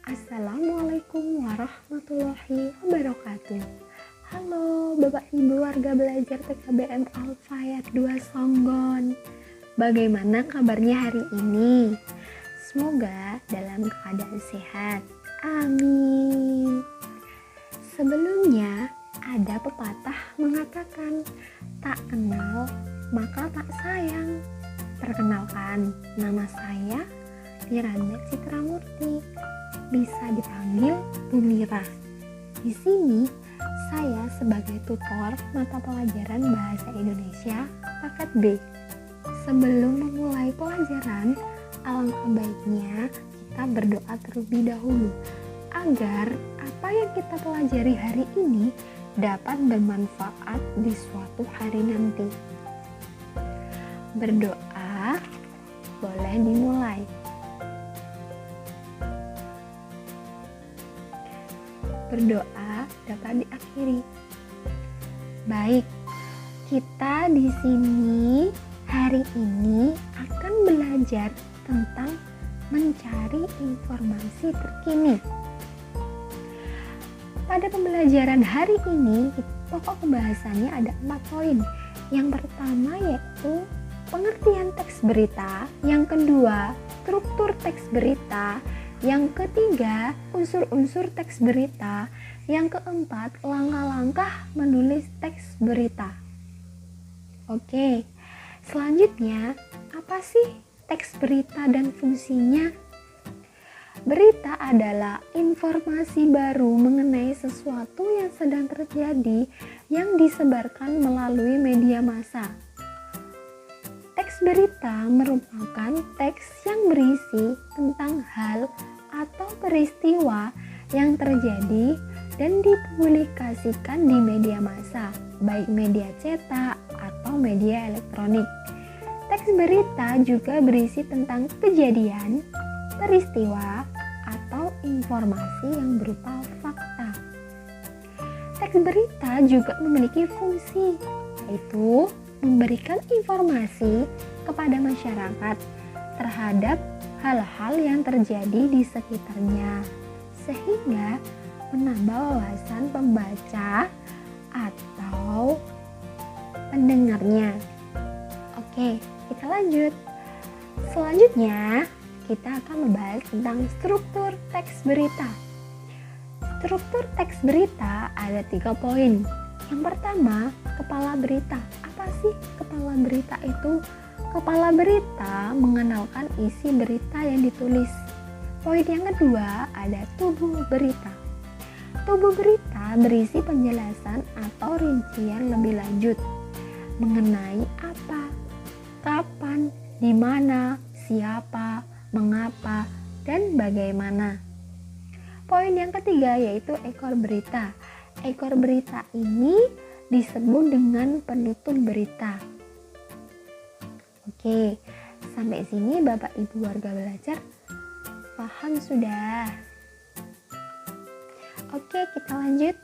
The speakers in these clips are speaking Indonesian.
Assalamualaikum warahmatullahi wabarakatuh. Halo Bapak Ibu warga belajar PKBM Al-Fayat 2 Songgon. Bagaimana kabarnya hari ini? Semoga dalam keadaan sehat. Amin. Sebelumnya ada pepatah mengatakan tak kenal maka tak sayang. Perkenalkan, nama saya Miranda Citramurti, bisa dipanggil Bu Mira. Di sini saya sebagai tutor mata pelajaran Bahasa Indonesia paket B. Sebelum memulai pelajaran, alangkah baiknya kita berdoa terlebih dahulu agar apa yang kita pelajari hari ini dapat bermanfaat di suatu hari nanti. Berdoa boleh dimulai. Berdoa dapat diakhiri. Baik, kita di sini hari ini akan belajar tentang mencari informasi terkini. Pada pembelajaran hari ini, pokok pembahasannya ada 4 poin. Yang pertama yaitu pengertian teks berita, yang kedua struktur teks berita, yang ketiga, unsur-unsur teks berita. Yang keempat, langkah-langkah menulis teks berita. Oke, selanjutnya, apa sih teks berita dan fungsinya? Berita adalah informasi baru mengenai sesuatu yang sedang terjadi yang disebarkan melalui media massa. Teks berita merupakan teks yang berisi tentang hal atau peristiwa yang terjadi dan dipublikasikan di media massa, baik media cetak atau media elektronik. Teks berita juga berisi tentang kejadian, peristiwa, atau informasi yang berupa fakta. Teks berita juga memiliki fungsi, yaitu memberikan informasi kepada masyarakat terhadap hal-hal yang terjadi di sekitarnya, sehingga menambah wawasan pembaca atau pendengarnya. Oke, kita lanjut. Selanjutnya, kita akan membahas tentang struktur teks berita. Struktur teks berita ada 3 poin. Yang pertama, kepala berita. Apa sih kepala berita itu? Kepala berita mengenalkan isi berita yang ditulis. Poin yang kedua ada tubuh berita. Tubuh berita berisi penjelasan atau rincian lebih lanjut mengenai apa, kapan, di mana, siapa, mengapa, dan bagaimana. Poin yang ketiga yaitu ekor berita. Ekor berita ini disebut dengan penutur berita. Oke, sampai sini Bapak Ibu warga belajar paham sudah? Oke, kita lanjut.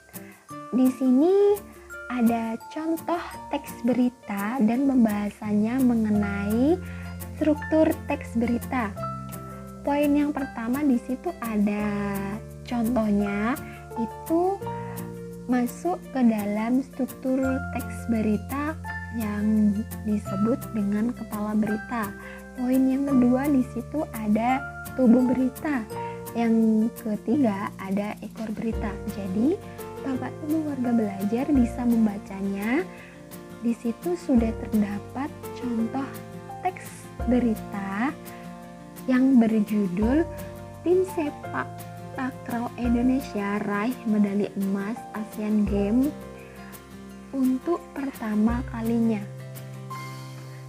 Di sini ada contoh teks berita dan pembahasannya mengenai struktur teks berita. Poin yang pertama di situ ada contohnya, itu masuk ke dalam struktur teks berita yang disebut dengan kepala berita. Poin yang kedua di situ ada tubuh berita. Yang ketiga ada ekor berita. Jadi Bapak Ibu warga belajar bisa membacanya. Di situ sudah terdapat contoh teks berita yang berjudul Tim Sepak Takraw Indonesia raih medali emas Asian Games untuk pertama kalinya.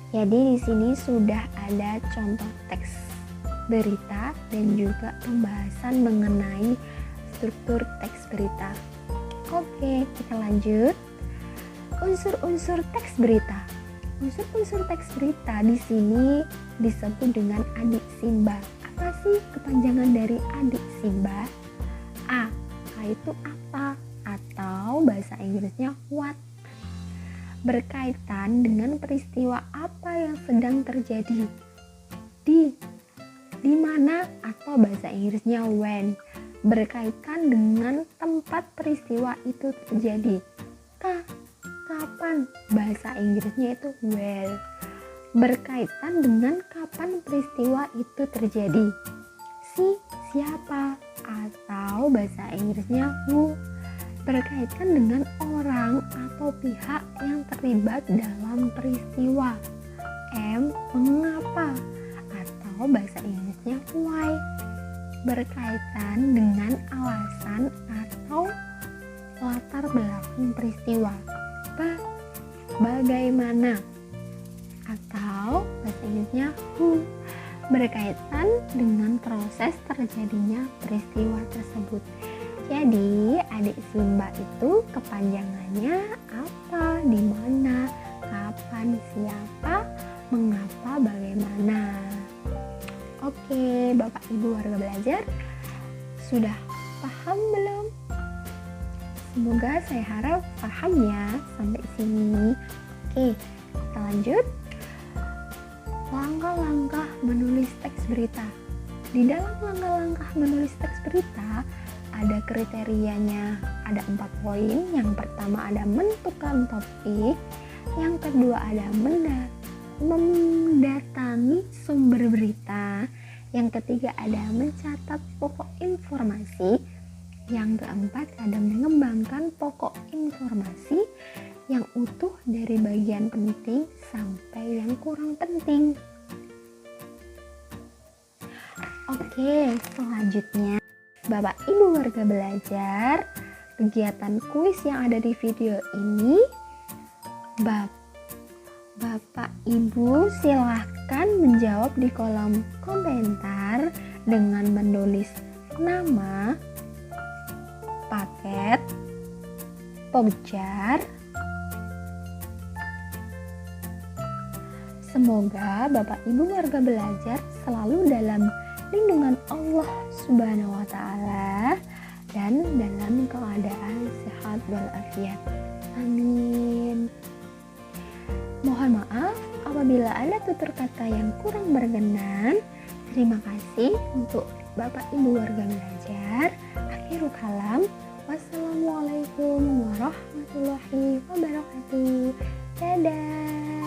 Jadi di sini sudah ada contoh teks berita dan juga pembahasan mengenai struktur teks berita. Oke, kita lanjut. Unsur-unsur teks berita. Unsur-unsur teks berita di sini disebut dengan adik Simba. Apa sih kepanjangan dari adik Simba? A itu apa? Atau bahasa Inggrisnya what? Berkaitan dengan peristiwa apa yang sedang terjadi. Di mana atau bahasa Inggrisnya when. berkaitan dengan tempat peristiwa itu terjadi. Kapan, bahasa Inggrisnya itu where, berkaitan dengan kapan peristiwa itu terjadi. Siapa, atau bahasa Inggrisnya who, berkaitan dengan orang atau pihak yang terlibat dalam peristiwa. Mengapa, atau bahasa Inggrisnya why, berkaitan dengan alasan atau latar belakang peristiwa. Bagaimana, atau bahasa Inggrisnya who, berkaitan dengan proses terjadinya peristiwa tersebut. Jadi adik Simba itu kepanjangannya apa, di mana, kapan, siapa, mengapa, bagaimana. Oke, Bapak Ibu warga belajar, sudah paham belum? Semoga saya harap paham ya sampai sini. Oke, kita lanjut. Langkah-langkah menulis teks berita. Di dalam langkah-langkah menulis teks berita ada kriterianya, ada 4 poin. Yang pertama ada menentukan topik, yang kedua ada mendatangi sumber berita, yang ketiga ada mencatat pokok informasi, yang keempat ada mengembangkan pokok informasi yang utuh dari bagian penting sampai yang kurang penting. Oke, selanjutnya Bapak Ibu warga belajar, kegiatan kuis yang ada di video ini, Bapak Ibu silahkan menjawab di kolom komentar dengan menulis nama, paket, pokjar. Semoga Bapak Ibu warga belajar selalu dalam lindungan Allah Subhanahu wa Ta'ala dan dalam keadaan sehat walafiat. Amin. Mohon maaf apabila ada tutur kata yang kurang berkenan. Terima kasih untuk Bapak Ibu warga belajar. Akhirul kalam. Wassalamualaikum warahmatullahi wabarakatuh. Dadah.